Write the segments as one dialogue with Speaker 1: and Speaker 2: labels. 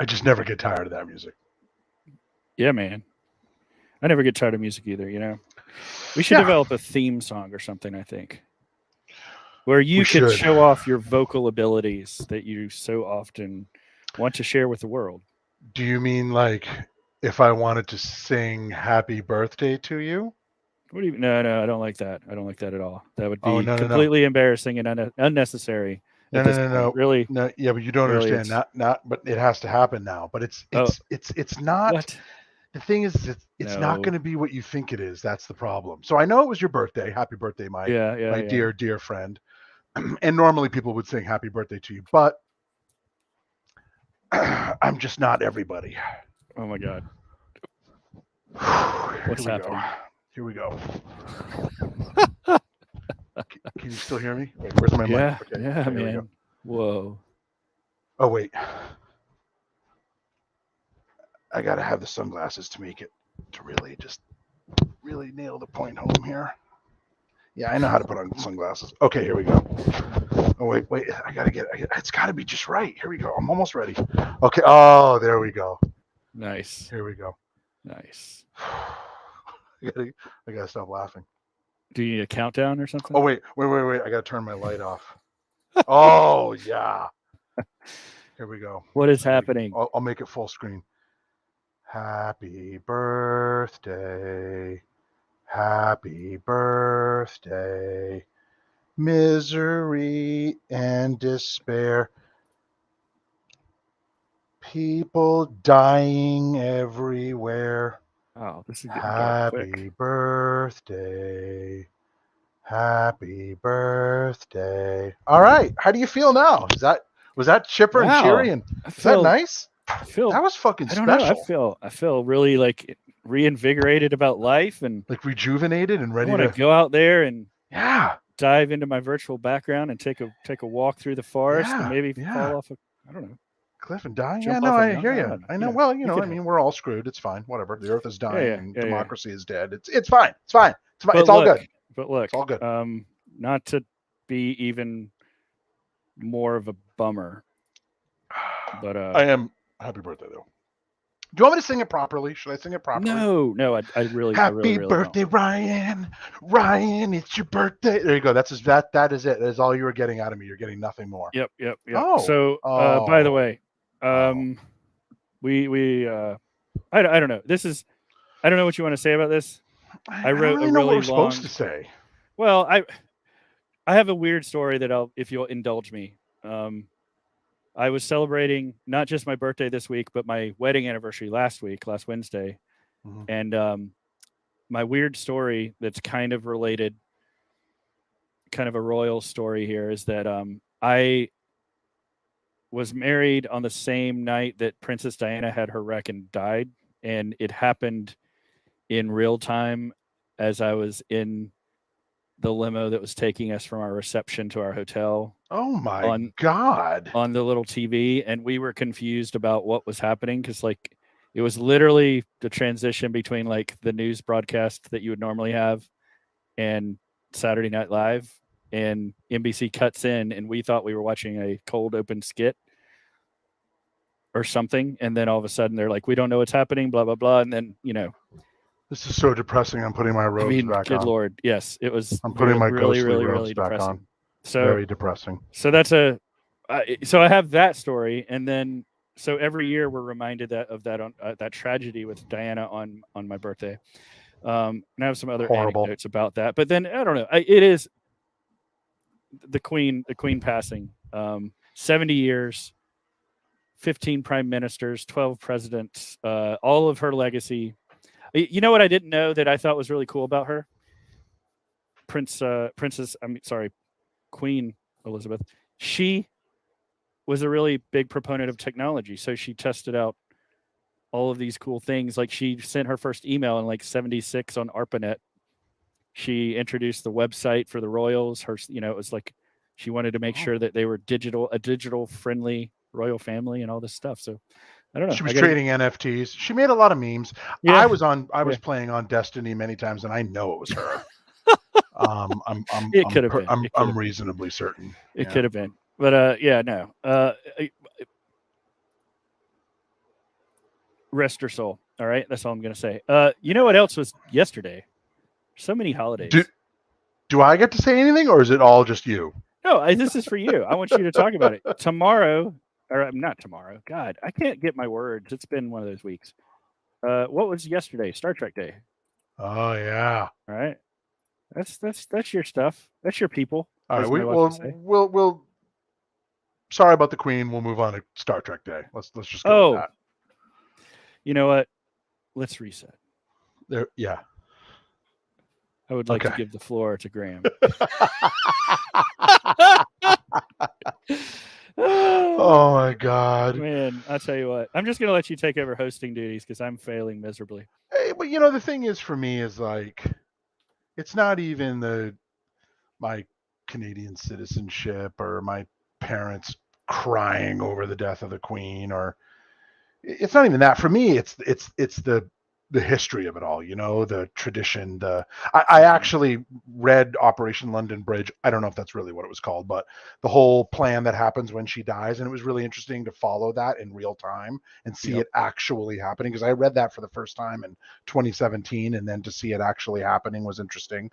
Speaker 1: I just never get tired of that music.
Speaker 2: Yeah, man. I never get tired of music either. We should
Speaker 1: Yeah,
Speaker 2: develop a theme song or something. I think where
Speaker 1: we
Speaker 2: you could
Speaker 1: should.
Speaker 2: show off your vocal abilities that you so often want to share with the world.
Speaker 1: Do you mean like if I wanted to sing "Happy Birthday" to you?
Speaker 2: What do you? No, no, I don't like that. I don't like that at all. That would
Speaker 1: Oh
Speaker 2: be
Speaker 1: no no no
Speaker 2: completely embarrassing and unnecessary
Speaker 1: no
Speaker 2: at
Speaker 1: no
Speaker 2: this
Speaker 1: no
Speaker 2: point.
Speaker 1: no
Speaker 2: Really,
Speaker 1: no. Yeah, but you don't
Speaker 2: really,
Speaker 1: understand.
Speaker 2: it's
Speaker 1: Not. But it has to happen now. But it's
Speaker 2: oh
Speaker 1: it's it's it's not.
Speaker 2: what?
Speaker 1: The thing is, it's not going
Speaker 2: No.
Speaker 1: to be what you think it is. That's the problem. So I know it was your birthday. Happy birthday,
Speaker 2: Yeah, yeah,
Speaker 1: my
Speaker 2: yeah.
Speaker 1: dear friend. And normally people would sing "Happy Birthday" to you, but I'm just not everybody.
Speaker 2: Oh my God,
Speaker 1: Here
Speaker 2: what's
Speaker 1: we go.
Speaker 2: happening?
Speaker 1: Here we go. Can you still hear me? Wait, where's my mic?
Speaker 2: Yeah,
Speaker 1: Okay,
Speaker 2: yeah,
Speaker 1: okay, here we go.
Speaker 2: man. Whoa.
Speaker 1: Oh wait, I gotta have the sunglasses to make it to really nail the point home here. Yeah, I know how to put on sunglasses. Okay, here we go. Oh wait, it's gotta be just right. Here we go. I'm almost ready. Okay. Oh, there we go.
Speaker 2: Nice,
Speaker 1: Here we go.
Speaker 2: nice.
Speaker 1: I gotta stop laughing.
Speaker 2: Do you need a countdown or
Speaker 1: Oh
Speaker 2: something?
Speaker 1: wait. I gotta turn my light off. Oh yeah. Here we go.
Speaker 2: What is happening?
Speaker 1: I'll make it full screen. Happy birthday. Happy birthday. Misery and despair. People dying everywhere.
Speaker 2: Oh, this is getting dark
Speaker 1: Happy
Speaker 2: quick.
Speaker 1: birthday. Happy birthday. All right. How do you feel now? Was that chipper and cheery
Speaker 2: Wow,
Speaker 1: and
Speaker 2: I
Speaker 1: is that
Speaker 2: feel,
Speaker 1: nice?
Speaker 2: I feel,
Speaker 1: That was fucking
Speaker 2: I don't know.
Speaker 1: special.
Speaker 2: I feel really like reinvigorated about life, and
Speaker 1: Like rejuvenated and
Speaker 2: I
Speaker 1: ready
Speaker 2: want to
Speaker 1: to.
Speaker 2: go out there and
Speaker 1: Yeah.
Speaker 2: dive into my virtual background and take a walk through the forest and
Speaker 1: Yeah.
Speaker 2: maybe
Speaker 1: Yeah.
Speaker 2: fall off a I don't know,
Speaker 1: Cliff and dying. Yeah,
Speaker 2: jump
Speaker 1: no,
Speaker 2: off a
Speaker 1: I
Speaker 2: mountain.
Speaker 1: hear
Speaker 2: I
Speaker 1: you.
Speaker 2: don't know.
Speaker 1: I know. Well,
Speaker 2: You could
Speaker 1: I
Speaker 2: have.
Speaker 1: mean, we're all screwed. It's fine. Whatever. The earth is
Speaker 2: Yeah,
Speaker 1: dying
Speaker 2: yeah,
Speaker 1: and
Speaker 2: yeah, yeah.
Speaker 1: democracy is dead. It's fine. It's fine. It's fine.
Speaker 2: But
Speaker 1: It's all
Speaker 2: look,
Speaker 1: good.
Speaker 2: but look,
Speaker 1: It's all good.
Speaker 2: not to be even more of a bummer, but
Speaker 1: I am. Happy birthday, though. Do you want me to sing it properly? Should I sing it properly?
Speaker 2: no, no, I really,
Speaker 1: Happy
Speaker 2: really don't.
Speaker 1: birthday, Ryan. Ryan, it's your birthday. There you go. That is it. That is all you were getting out of me. You're getting nothing more.
Speaker 2: Yep, yep, yep.
Speaker 1: Oh.
Speaker 2: So, by the
Speaker 1: Oh.
Speaker 2: way,
Speaker 1: Oh.
Speaker 2: um, we I don't know. This is I don't know what you want to say about this. I
Speaker 1: I don't
Speaker 2: wrote a
Speaker 1: really know what
Speaker 2: really
Speaker 1: we're supposed
Speaker 2: long.
Speaker 1: to say.
Speaker 2: Well, I have a weird story that I'll if you'll indulge me. Um, I was celebrating not just my birthday this week, but my wedding anniversary last week, last Wednesday,
Speaker 1: Mm-hmm.
Speaker 2: and my weird story that's kind of related, kind of a royal story here, is that I was married on the same night that Princess Diana had her wreck and died, and it happened in real time as I was in the limo that was taking us from our reception to our hotel
Speaker 1: Oh my
Speaker 2: on
Speaker 1: God.
Speaker 2: on the little TV, and we were confused about what was happening because like it was literally the transition between like the news broadcast that you would normally have and Saturday Night Live, and NBC cuts in, and we thought we were watching a cold open skit or something, and then all of a sudden they're like, "We don't know what's happening," blah blah blah, and then
Speaker 1: This is so depressing. I'm putting my
Speaker 2: I
Speaker 1: robes
Speaker 2: mean,
Speaker 1: back
Speaker 2: good
Speaker 1: on.
Speaker 2: lord, yes, it was
Speaker 1: I'm putting my
Speaker 2: really,
Speaker 1: ghostly
Speaker 2: really,
Speaker 1: robes
Speaker 2: really
Speaker 1: back on.
Speaker 2: depressing. So,
Speaker 1: Very depressing.
Speaker 2: so that's a, so I have that story, and then so every year we're reminded that on that tragedy with Diana on my birthday. And I have some other
Speaker 1: Horrible.
Speaker 2: anecdotes about that, but then I don't know. It is the queen passing. 70 years, 15 prime ministers, 12 presidents, all of her legacy. You know what I didn't know that I thought was really cool about her? Princess. I mean, sorry, Queen Elizabeth. She was a really big proponent of technology, so she tested out all of these cool things. Like she sent her first email in like '76 on ARPANET. She introduced the website for the royals. It was like she wanted to make
Speaker 1: Oh.
Speaker 2: sure that they were a digital friendly royal family and all this stuff. So I don't know.
Speaker 1: She was
Speaker 2: I got to,
Speaker 1: trading NFTs. She made a lot of memes.
Speaker 2: yeah,
Speaker 1: I
Speaker 2: yeah.
Speaker 1: was playing on Destiny many times, and I know it was her.
Speaker 2: It could have been. It could
Speaker 1: I'm
Speaker 2: have been.
Speaker 1: reasonably certain.
Speaker 2: It
Speaker 1: Yeah.
Speaker 2: could have been. But yeah, no. rest her soul. All right, that's all I'm gonna say. You know what else was yesterday? So many holidays.
Speaker 1: Do I get to say anything, or is it all just you?
Speaker 2: No, this is for you. I want you to talk about it tomorrow, or not tomorrow. God, I can't get my words. It's been one of those weeks. What was yesterday? Star Trek Day.
Speaker 1: Oh yeah.
Speaker 2: All right, that's your stuff. That's your people,
Speaker 1: All right.
Speaker 2: as my wife would say.
Speaker 1: We'll. Sorry about the Queen. We'll move on to Star Trek Day. Let's just go with
Speaker 2: Oh,
Speaker 1: that.
Speaker 2: you know what? Let's reset.
Speaker 1: There. Yeah.
Speaker 2: I would like to
Speaker 1: Okay.
Speaker 2: give the floor to Graeme.
Speaker 1: Oh my God.
Speaker 2: Man, I tell you what, I'm just gonna let you take over hosting duties because I'm failing miserably.
Speaker 1: Hey, but the thing is, for me, is like, it's not even my Canadian citizenship or my parents crying over the death of the Queen, or it's not even that. For me, it's the history of it all, the tradition. I actually read Operation London Bridge. I don't know if that's really what it was called, but the whole plan that happens when she dies, and it was really interesting to follow that in real time and see it actually happening, because I read that for the first time in 2017, and then to see it actually happening was interesting.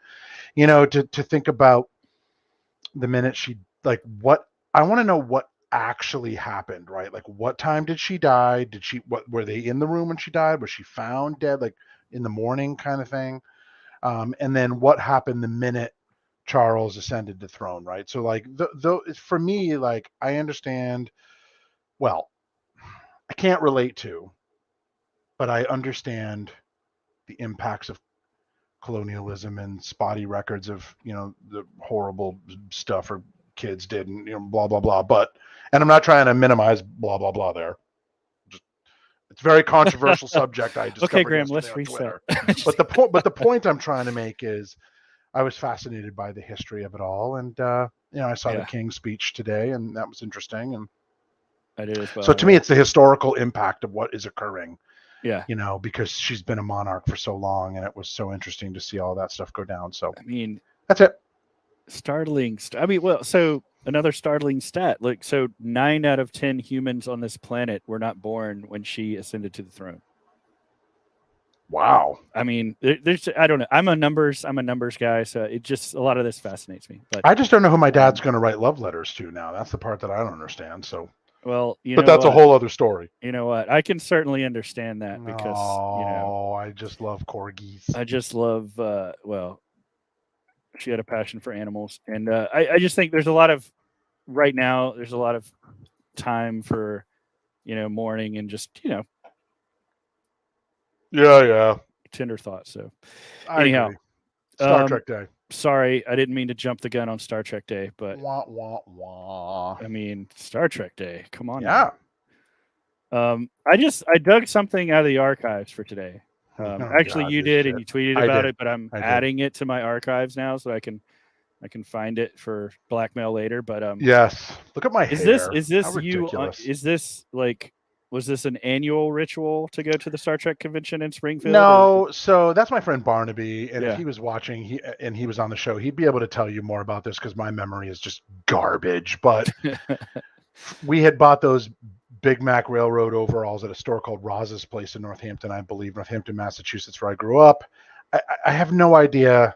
Speaker 1: To think about the minute she, like, what I want to know what actually happened, right? Like, what time did she die? What were they in the room when she died? Was she found dead, like in the morning, kind of thing? And then what happened the minute Charles ascended the throne, right? So, like, for me, like, I understand. Well, I can't relate to, but I understand the impacts of colonialism and spotty records of the horrible stuff her kids did, and blah blah blah. And I'm not trying to minimize blah blah blah there. It's a very controversial subject I discovered
Speaker 2: Okay, Graeme,
Speaker 1: yesterday
Speaker 2: let's
Speaker 1: on
Speaker 2: reset.
Speaker 1: Twitter. But the point I'm trying to make is, I was fascinated by the history of it all, and I saw the King's speech today, and that was interesting. And
Speaker 2: I did as well.
Speaker 1: so to me, it's the historical impact of what is occurring.
Speaker 2: Yeah.
Speaker 1: Because she's been a monarch for so long, and it was so interesting to see all that stuff go down. So,
Speaker 2: I mean,
Speaker 1: that's it.
Speaker 2: Startling. So another startling stat. Look, so 9 out of 10 humans on this planet were not born when she ascended to the throne.
Speaker 1: Wow.
Speaker 2: I mean, there's, I don't know. I'm a numbers guy, so it just, a lot of this fascinates me. But
Speaker 1: I just don't know who my dad's going to write love letters to now. That's the part that I don't understand. So,
Speaker 2: well,
Speaker 1: but that's a whole other story.
Speaker 2: You know what? I can certainly understand that because
Speaker 1: I just love corgis.
Speaker 2: I just love. She had a passion for animals, and I just think there's a lot of right now. There's a lot of time for mourning and just
Speaker 1: yeah
Speaker 2: tender thoughts. So
Speaker 1: anyhow, agree. Star Trek Day.
Speaker 2: Sorry, I didn't mean to jump the gun on Star Trek Day, but
Speaker 1: wah, wah, wah.
Speaker 2: I mean, Star Trek Day. Come on.
Speaker 1: Yeah.
Speaker 2: Now. I dug something out of the archives for today. Actually, you did, and you tweeted about it, but I'm adding it to my archives now so I can find it for blackmail later. But
Speaker 1: yes, look at my hair.
Speaker 2: Is this you? Is this like? Was this an annual ritual to go to the Star Trek convention in Springfield?
Speaker 1: No, so that's my friend Barnaby, and if he was watching, he was on the show, he'd be able to tell you more about this because my memory is just garbage. But we had bought those Big Mac Railroad overalls at a store called Roz's Place in Northampton, I believe, Northampton, Massachusetts, where I grew up. I have no idea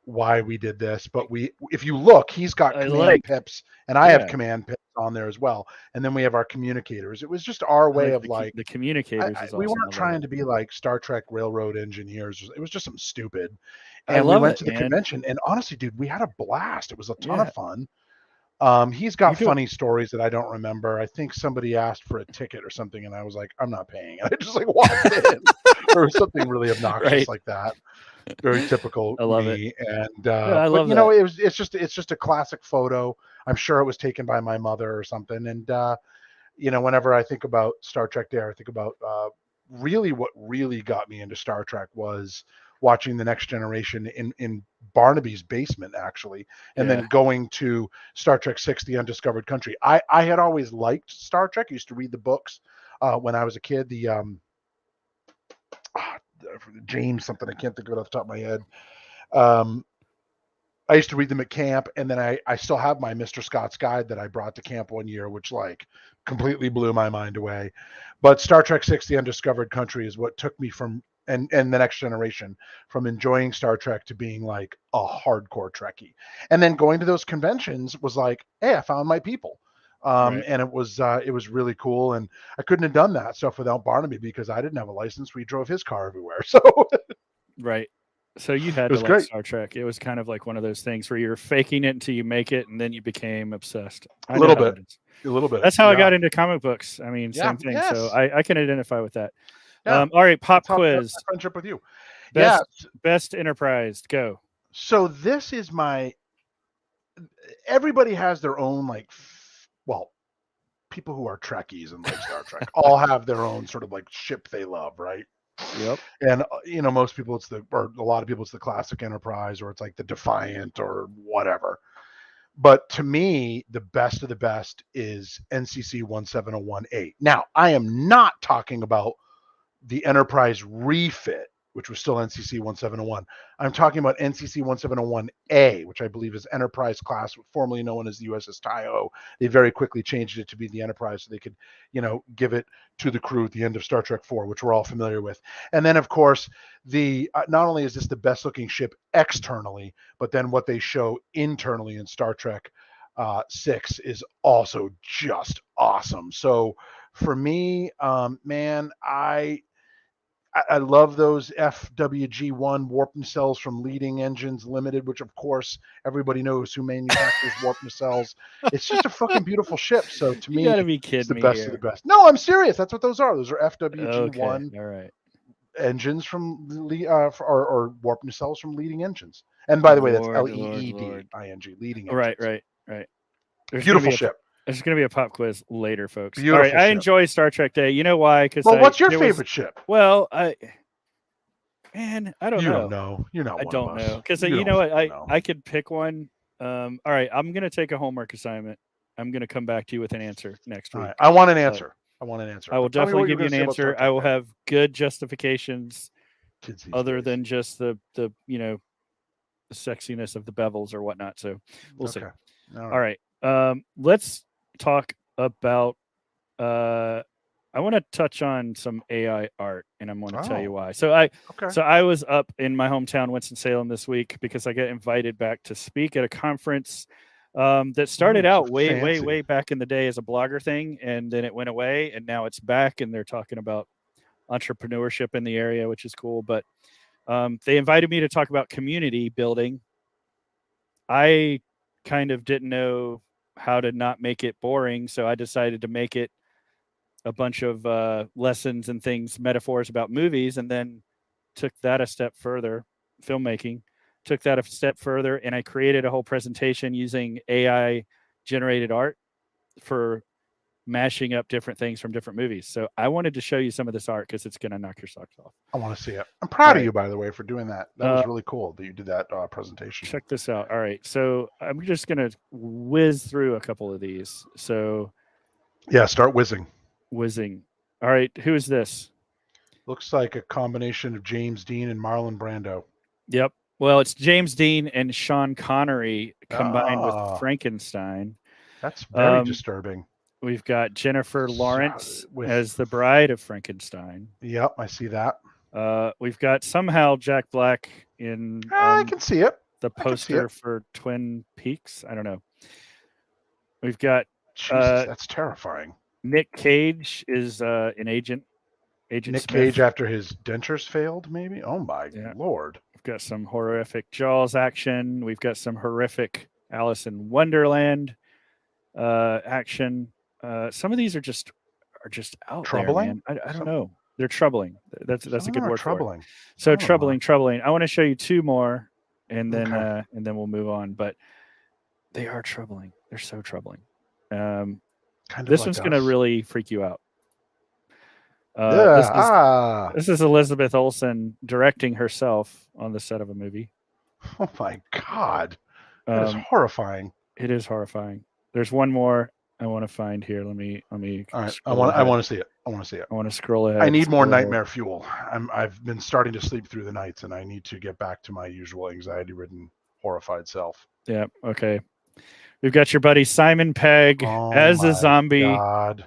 Speaker 1: why we did this, but if you look, he's got command pips, and I have command pips on there as well. And then we have our communicators. It was just our way of
Speaker 2: the communicators.
Speaker 1: We weren't trying to be like Star Trek railroad engineers. It was just something stupid. And we went to the convention, and honestly, dude, we had a blast. It was a ton of fun. He's got funny stories that I don't remember. I think somebody asked for a ticket or something, and I was like, I'm not paying. And I just like walked in, or something really obnoxious like that. Very typical
Speaker 2: I love
Speaker 1: me.
Speaker 2: It.
Speaker 1: And I love that. It's just a classic photo. I'm sure it was taken by my mother or something. And whenever I think about Star Trek Day, I think about really what really got me into Star Trek was watching The Next Generation in Barnaby's basement, actually, and then going to Star Trek 6, The Undiscovered Country. I had always liked Star Trek. I used to read the books when I was a kid. The James something, I can't think of it off the top of my head. I used to read them at camp, and then I still have my Mr. Scott's Guide that I brought to camp one year, which like completely blew my mind away. But Star Trek Six: The Undiscovered Country is what took me from and the Next Generation from enjoying Star Trek to being like a hardcore Trekkie. And then going to those conventions was like, hey, I found my people.
Speaker 2: Right.
Speaker 1: And it was really cool. And I couldn't have done that stuff without Barnaby because I didn't have a license. We drove his car everywhere. So
Speaker 2: Right. So you had
Speaker 1: it
Speaker 2: to
Speaker 1: was
Speaker 2: like
Speaker 1: great.
Speaker 2: Star Trek. It was kind of like one of those things where you're faking it until you make it, and then you became obsessed. I
Speaker 1: A
Speaker 2: know
Speaker 1: little
Speaker 2: how
Speaker 1: bit.
Speaker 2: it is.
Speaker 1: A little bit.
Speaker 2: That's how I
Speaker 1: Yeah.
Speaker 2: got into comic books. I mean,
Speaker 1: Yeah.
Speaker 2: same thing.
Speaker 1: Yes.
Speaker 2: So I can identify with that.
Speaker 1: Yeah.
Speaker 2: All right, pop
Speaker 1: That's how I got
Speaker 2: quiz.
Speaker 1: my friendship with you.
Speaker 2: Best
Speaker 1: Yeah.
Speaker 2: best Enterprise. Go.
Speaker 1: So this is my. Everybody has their own like. Well, people who are Trekkies and like Star Trek all have their own sort of like ship they love, right?
Speaker 2: Yep.
Speaker 1: And most people or a lot of people it's the classic Enterprise or it's like the Defiant or whatever. But to me, the best of the best is NCC 17018. Now, I am not talking about the Enterprise refit, which was still NCC 1701. I'm talking about NCC 1701A, which I believe is Enterprise class, formerly known as the USS Taiho. They very quickly changed it to be the Enterprise so they could, give it to the crew at the end of Star Trek 4, which we're all familiar with. And then, of course, the not only is this the best looking ship externally, but then what they show internally in Star Trek 6 is also just awesome. So for me, man, I love those FWG-1 warp nacelles from Leading Engines Limited, which of course everybody knows who manufactures warp nacelles. It's just a fucking beautiful ship. So to
Speaker 2: You
Speaker 1: me,
Speaker 2: gotta be
Speaker 1: it's
Speaker 2: kidding
Speaker 1: the
Speaker 2: me
Speaker 1: best of the
Speaker 2: here.
Speaker 1: best. No, I'm serious. That's what those are. Those are
Speaker 2: Okay.
Speaker 1: FWG-1
Speaker 2: All right.
Speaker 1: engines from or warp nacelles from Leading Engines. And by the way, that's LEEDING, Leading Engines.
Speaker 2: Right. There's
Speaker 1: Beautiful ship.
Speaker 2: There's going to be a pop quiz later, folks.
Speaker 1: Beautiful
Speaker 2: All right, I
Speaker 1: ship.
Speaker 2: enjoy Star Trek Day. You know why? Because
Speaker 1: what's your favorite ship?
Speaker 2: Well, I don't
Speaker 1: You
Speaker 2: know.
Speaker 1: don't know. You're not
Speaker 2: I
Speaker 1: one
Speaker 2: don't
Speaker 1: of us.
Speaker 2: know because
Speaker 1: You
Speaker 2: you know
Speaker 1: don't
Speaker 2: what?
Speaker 1: know.
Speaker 2: I could pick one. All right, I'm going to take a homework assignment. I'm going to come back to you with an answer next week.
Speaker 1: All right. I want an answer. I
Speaker 2: will definitely give you an answer. I will have good justifications other than just the the sexiness of the bevels or whatnot. So we'll see. All right. Let's talk about I want to touch on some AI art, and I'm going to tell you why. So I was up in my hometown, Winston-Salem, this week because I got invited back to speak at a conference that started out way back in the day as a blogger thing, and then it went away, and now it's back, and they're talking about entrepreneurship in the area, which is cool. But they invited me to talk about community building. I kind of didn't know how to not make it boring, so I decided to make it a bunch of lessons and things, metaphors about movies, and then took that a step further, filmmaking, took that a step further, and I created a whole presentation using AI generated art for mashing up different things from different movies. So I wanted to show you some of this art because it's going to knock your socks off.
Speaker 1: I want to see it. I'm proud of you, by the way, for doing that. That was really cool that you did that presentation.
Speaker 2: Check this out. All right. So I'm just going to whiz through a couple of these. So
Speaker 1: yeah, start whizzing.
Speaker 2: All right. Who is this?
Speaker 1: Looks like a combination of James Dean and Marlon Brando.
Speaker 2: Yep. Well, it's James Dean and Sean Connery combined with Frankenstein.
Speaker 1: That's very disturbing.
Speaker 2: We've got Jennifer Lawrence as the bride of Frankenstein.
Speaker 1: Yep, I see that.
Speaker 2: We've got somehow Jack Black in.
Speaker 1: I can see it.
Speaker 2: The poster for Twin Peaks. I don't know. We've got.
Speaker 1: Jesus, that's terrifying.
Speaker 2: Nick Cage is an agent. Agent
Speaker 1: Nick
Speaker 2: Smith.
Speaker 1: Cage after his dentures failed, maybe. Oh my Lord.
Speaker 2: We've got some horrific Jaws action. We've got some horrific Alice in Wonderland action. Some of these are just out
Speaker 1: troubling.
Speaker 2: There, man. I don't know. They're troubling. That's a good word.
Speaker 1: Troubling.
Speaker 2: So troubling. I want to show you two more, and then we'll move on. But they are troubling. They're so troubling. This one's going to really freak you out. This is Elizabeth Olsen directing herself on the set of a movie.
Speaker 1: Oh my God. That is horrifying.
Speaker 2: It is horrifying. There's one more I want to find here. Let me.
Speaker 1: All right. I want to see it. I want to
Speaker 2: scroll ahead.
Speaker 1: I need more nightmare fuel. I've been starting to sleep through the nights, and I need to get back to my usual anxiety-ridden horrified self.
Speaker 2: Yeah. Okay. We've got your buddy Simon Pegg
Speaker 1: Oh
Speaker 2: as a
Speaker 1: my
Speaker 2: zombie,
Speaker 1: God.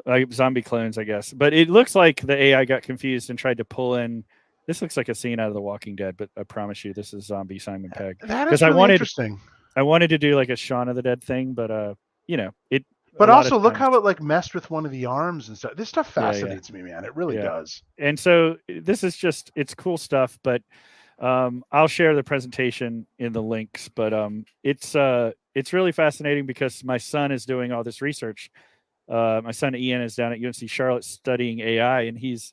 Speaker 2: like zombie clones, I guess. But it looks like the AI got confused and tried to pull in. This looks like a scene out of The Walking Dead, but I promise you, this is zombie Simon Pegg.
Speaker 1: That
Speaker 2: Because
Speaker 1: is really interesting.
Speaker 2: I wanted to do like a Shaun of the Dead thing, but it.
Speaker 1: But
Speaker 2: A lot of
Speaker 1: also look
Speaker 2: times,
Speaker 1: how it like messed with one of the arms and stuff. This stuff
Speaker 2: yeah,
Speaker 1: fascinates me, man. It really
Speaker 2: yeah.
Speaker 1: does.
Speaker 2: And so this is just it's cool stuff, but I'll share the presentation in the links. But it's really fascinating because my son is doing all this research. My son Ian is down at UNC Charlotte studying AI, and he's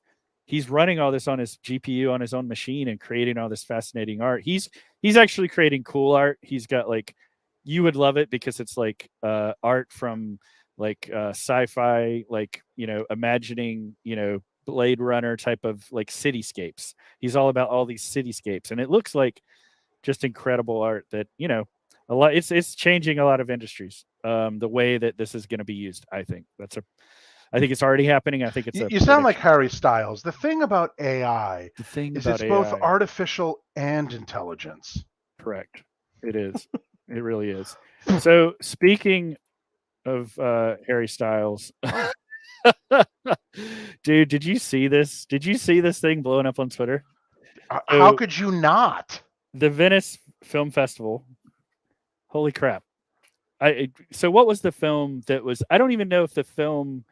Speaker 2: running all this on his GPU on his own machine and creating all this fascinating art. He's actually creating cool art. He's got like you would love it because it's like art from like sci-fi, like imagining Blade Runner type of like cityscapes. He's all about all these cityscapes, and it looks like just incredible art that a lot. It's changing a lot of industries. The way that this is going to be used, I think I think it's already happening. I think it's
Speaker 1: you sound like Harry Styles. The thing about AI
Speaker 2: the thing
Speaker 1: is
Speaker 2: about
Speaker 1: it's
Speaker 2: AI.
Speaker 1: both artificial and intelligence.
Speaker 2: Correct. It is. It really is. So speaking of Harry Styles, dude, did you see this? Did you see this thing blowing up on Twitter?
Speaker 1: How could you not?
Speaker 2: The Venice Film Festival. Holy crap! So what was the film that was? I don't even know if the film,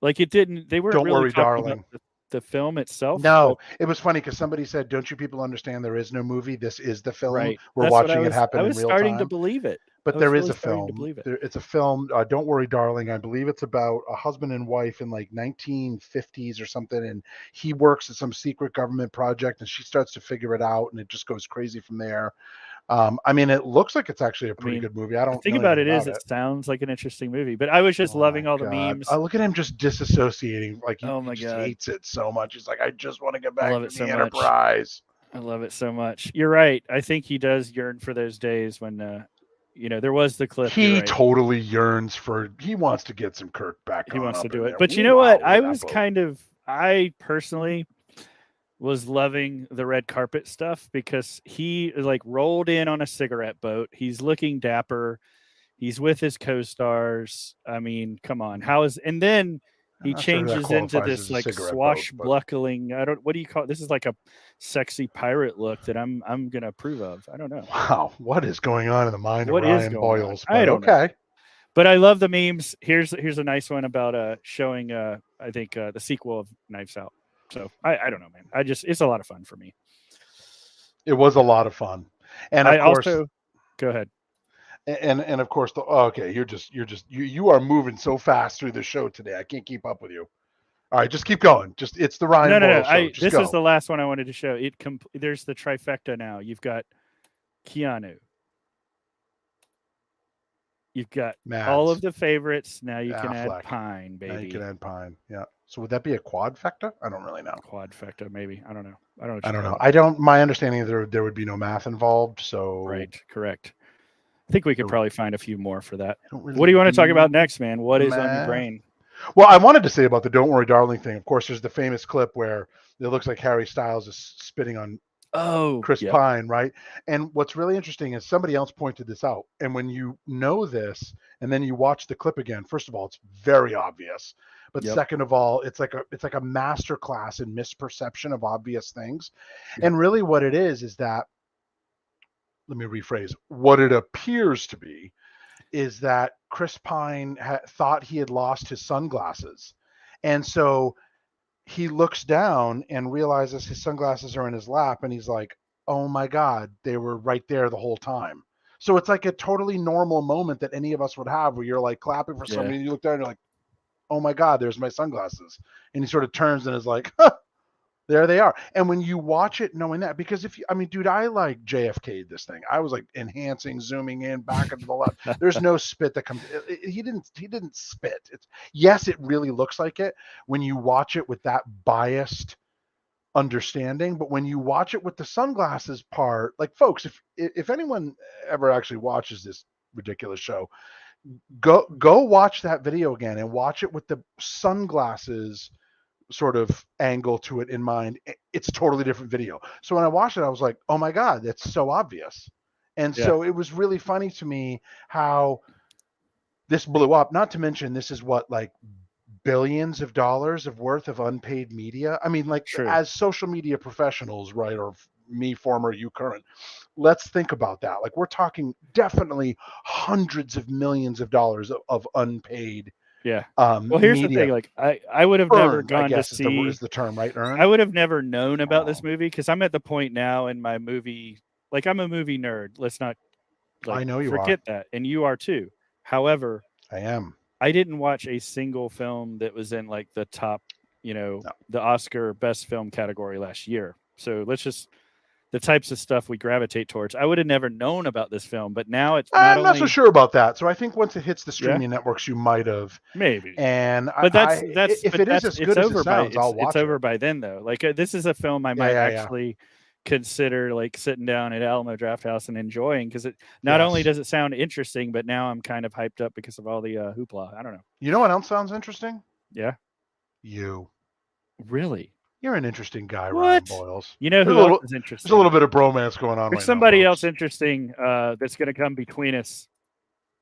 Speaker 2: like it didn't. They weren't
Speaker 1: Don't
Speaker 2: really
Speaker 1: worry,
Speaker 2: talking
Speaker 1: darling.
Speaker 2: about the film itself.
Speaker 1: No, it was funny because somebody said, "Don't you people understand? There is no movie. This is the film.
Speaker 2: Right.
Speaker 1: We're
Speaker 2: That's what
Speaker 1: watching it happen
Speaker 2: I
Speaker 1: in
Speaker 2: was
Speaker 1: real
Speaker 2: starting to
Speaker 1: time."
Speaker 2: believe it.
Speaker 1: But
Speaker 2: I
Speaker 1: there
Speaker 2: was
Speaker 1: is
Speaker 2: really
Speaker 1: a
Speaker 2: starting to
Speaker 1: film.
Speaker 2: believe it.
Speaker 1: It's a film. Don't worry, darling. I believe it's about a husband and wife in like 1950s or something, and he works at some secret government project, and she starts to figure it out, and it just goes crazy from there. I mean, it looks like it's actually a pretty good movie. I
Speaker 2: The
Speaker 1: don't
Speaker 2: thing
Speaker 1: know
Speaker 2: about
Speaker 1: anything
Speaker 2: it is,
Speaker 1: about
Speaker 2: it
Speaker 1: it.
Speaker 2: sounds like an interesting movie, but I was just
Speaker 1: Oh
Speaker 2: loving
Speaker 1: my
Speaker 2: all the
Speaker 1: God.
Speaker 2: memes.
Speaker 1: I look at him just disassociating. Like
Speaker 2: Oh
Speaker 1: he
Speaker 2: my
Speaker 1: just
Speaker 2: God.
Speaker 1: hates it so much. He's like, I just want to get
Speaker 2: I
Speaker 1: back
Speaker 2: love
Speaker 1: to
Speaker 2: it
Speaker 1: the
Speaker 2: so much.
Speaker 1: Enterprise.
Speaker 2: I love it so much. You're right. I think he does yearn for those days when, there was the clip.
Speaker 1: He
Speaker 2: Right.
Speaker 1: totally yearns for. He wants to get some Kirk back
Speaker 2: He
Speaker 1: on
Speaker 2: wants
Speaker 1: up
Speaker 2: to do
Speaker 1: in
Speaker 2: it.
Speaker 1: there.
Speaker 2: But you
Speaker 1: Ooh,
Speaker 2: know what?
Speaker 1: wow,
Speaker 2: I
Speaker 1: look at
Speaker 2: was
Speaker 1: that boat.
Speaker 2: I personally was loving the red carpet stuff because he like rolled in on a cigarette boat. He's looking dapper. He's with his co-stars. I mean, come on. And then
Speaker 1: I'm
Speaker 2: he
Speaker 1: not sure who that
Speaker 2: changes into
Speaker 1: qualifies
Speaker 2: this
Speaker 1: as a
Speaker 2: like
Speaker 1: cigarette boat, but
Speaker 2: swashbuckling. What do you call it? This is like a sexy pirate look that I'm gonna approve of. I don't know.
Speaker 1: wow, what is going on in the mind of
Speaker 2: What is
Speaker 1: Ryan
Speaker 2: going on?
Speaker 1: Boyles?
Speaker 2: I
Speaker 1: But
Speaker 2: don't know.
Speaker 1: okay.
Speaker 2: But I love the memes. Here's a nice one about showing I think the sequel of Knives Out. So I don't know, man. It's a lot of fun for me.
Speaker 1: It was a lot of fun. And of course,
Speaker 2: also go ahead.
Speaker 1: And of course okay, you are moving so fast through the show today. I can't keep up with you. All right, just keep going. Just it's the Ryan
Speaker 2: No.
Speaker 1: Boyle show. Just
Speaker 2: This
Speaker 1: go.
Speaker 2: is the last one I wanted to show. There's the trifecta now. You've got Keanu. You've got
Speaker 1: Mads.
Speaker 2: all of the favorites. Now you can
Speaker 1: Affleck.
Speaker 2: add Pine, baby.
Speaker 1: Now you can add Pine. Yeah. So would that be a quadfecta? I don't really know.
Speaker 2: Quadfecta, maybe. I don't know. I don't know.
Speaker 1: I don't know. I don't. My understanding is there would be no math involved. So
Speaker 2: right. Correct. I think we could probably find a few more for that.
Speaker 1: Really
Speaker 2: what do you want to talk about next, man? What is on your brain?
Speaker 1: Well, I wanted to say about the "Don't Worry, Darling" thing. Of course, there's the famous clip where it looks like Harry Styles is spitting on Chris Pine, right? And what's really interesting is somebody else pointed this out. And when you know this, and then you watch the clip again, first of all, it's very obvious. But second of all, it's like a master class in misperception of obvious things. And really, what it is that, let me rephrase, what it appears to be is that Chris Pine thought he had lost his sunglasses. And so he looks down and realizes his sunglasses are in his lap, and he's like, oh my God, they were right there the whole time. So it's like a totally normal moment that any of us would have where you're like clapping for somebody and you look down and you're like, oh my God, there's my sunglasses. And he sort of turns and is like, huh, there they are. And when you watch it knowing that, because dude, I like JFK'd this thing. I was like enhancing, zooming in, back and to the left. There's no spit that comes. He didn't spit. Yes, it really looks like it when you watch it with that biased understanding. But when you watch it with the sunglasses part, like folks, if anyone ever actually watches this ridiculous show, go watch that video again and watch it with the sunglasses sort of angle to it in mind. It's a totally different video. So when I watched it, I was like, oh my God, that's so obvious. And
Speaker 2: Yeah.
Speaker 1: so it was really funny to me how this blew up. Not to mention, this is what, like, billions of dollars of worth of unpaid media. I mean, like,
Speaker 2: True.
Speaker 1: as social media professionals, right? Or me, former, you, current. Let's think about that. Like, we're talking definitely hundreds of millions of dollars of unpaid
Speaker 2: Yeah. Well, here's the
Speaker 1: media
Speaker 2: thing. Like, I would have never
Speaker 1: earned, I
Speaker 2: gone to
Speaker 1: guess, is
Speaker 2: see.
Speaker 1: the term, right?
Speaker 2: I
Speaker 1: Earned.
Speaker 2: would have never known about this
Speaker 1: Oh,
Speaker 2: movie because I'm at the point now in my movie. Like, I'm a movie nerd. Let's not like
Speaker 1: I know you are.
Speaker 2: forget that, and you are too. However,
Speaker 1: I am.
Speaker 2: I didn't watch a single film that was in like the top,
Speaker 1: No.
Speaker 2: the Oscar best film category last year. So let's just the types of stuff we gravitate towards. I would have never known about this film, but now it's not
Speaker 1: I'm not so
Speaker 2: only
Speaker 1: sure about that. So I think once it hits the
Speaker 2: yeah,
Speaker 1: streaming networks, you might have.
Speaker 2: maybe.
Speaker 1: And
Speaker 2: But
Speaker 1: if it is as
Speaker 2: it's
Speaker 1: good as it
Speaker 2: over by
Speaker 1: sounds, I'll
Speaker 2: it's
Speaker 1: watch it.
Speaker 2: over by then though. Like this is a film I
Speaker 1: Yeah,
Speaker 2: might
Speaker 1: yeah, yeah.
Speaker 2: actually consider like sitting down at Alamo Drafthouse and enjoying because it not only
Speaker 1: Yes.
Speaker 2: does it sound interesting, but now I'm kind of hyped up because of all the hoopla. I don't know.
Speaker 1: You know what else sounds interesting?
Speaker 2: Yeah,
Speaker 1: You.
Speaker 2: really.
Speaker 1: You're an interesting guy, Ryan
Speaker 2: What?
Speaker 1: Boyles.
Speaker 2: You know
Speaker 1: There's
Speaker 2: who
Speaker 1: a
Speaker 2: else
Speaker 1: little,
Speaker 2: is
Speaker 1: there's
Speaker 2: interesting?
Speaker 1: a little bit of bromance going on
Speaker 2: There's
Speaker 1: right
Speaker 2: somebody
Speaker 1: now,
Speaker 2: else
Speaker 1: folks.
Speaker 2: interesting that's going to come between us,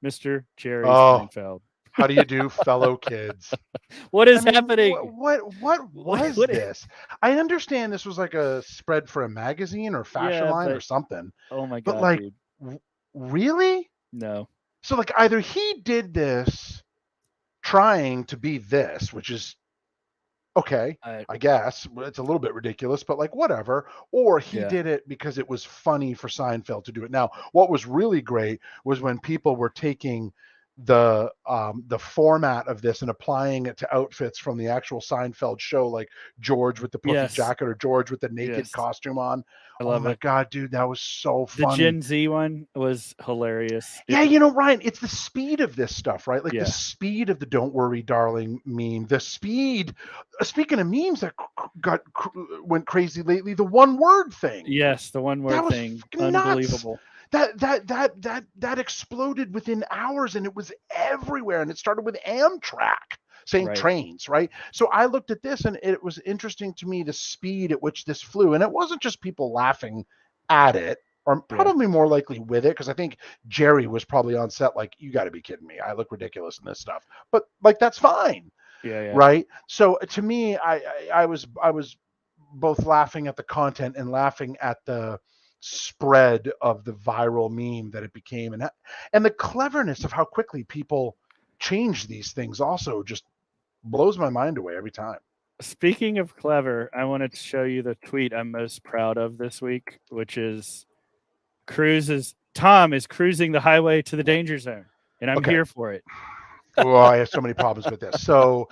Speaker 2: Mr. Jerry
Speaker 1: Oh,
Speaker 2: Seinfeld.
Speaker 1: how do you do, fellow kids?
Speaker 2: What is
Speaker 1: I mean,
Speaker 2: happening?
Speaker 1: what was
Speaker 2: What-
Speaker 1: this? I understand this was like a spread for a magazine or fashion
Speaker 2: Yeah,
Speaker 1: line or
Speaker 2: but
Speaker 1: something,
Speaker 2: oh my
Speaker 1: but
Speaker 2: god,
Speaker 1: like,
Speaker 2: dude.
Speaker 1: really?
Speaker 2: No.
Speaker 1: So like, either he did this trying to be this, which is okay, I guess it's a little bit ridiculous, but like, whatever. Or he
Speaker 2: Yeah.
Speaker 1: did it because it was funny for Seinfeld to do it. Now, what was really great was when people were taking the format of this and applying it to outfits from the actual Seinfeld show, like George with the puffy
Speaker 2: Yes.
Speaker 1: jacket or George with the naked
Speaker 2: Yes.
Speaker 1: costume on.
Speaker 2: I
Speaker 1: Oh
Speaker 2: love
Speaker 1: my
Speaker 2: it.
Speaker 1: god, dude, that was so
Speaker 2: The
Speaker 1: funny.
Speaker 2: Gen Z one was hilarious.
Speaker 1: Yeah, you know, Ryan, it's the speed of this stuff, right? Like
Speaker 2: Yeah.
Speaker 1: the speed of the "Don't worry, darling" meme. The speed. Speaking of memes that went crazy lately, the one word thing.
Speaker 2: Yes, the one
Speaker 1: That
Speaker 2: word
Speaker 1: was
Speaker 2: thing.
Speaker 1: fucking nuts.
Speaker 2: Unbelievable.
Speaker 1: That exploded within hours, and it was everywhere. And it started with Amtrak saying
Speaker 2: Right.
Speaker 1: trains, right? So I looked at this, and it was interesting to me the speed at which this flew, and it wasn't just people laughing at it, or probably more likely with it, because I think Jerry was probably on set like, you got to be kidding me, I look ridiculous in this stuff, but like, that's fine,
Speaker 2: Yeah.
Speaker 1: right? So to me, I was both laughing at the content and laughing at the spread of the viral meme that it became, and the cleverness of how quickly people change these things also just blows my mind away every time.
Speaker 2: Speaking of clever, I wanted to show you the tweet I'm most proud of this week, which is Tom is cruising the highway to the danger zone, and I'm
Speaker 1: Okay.
Speaker 2: here for it.
Speaker 1: Oh, I have so many problems with this. So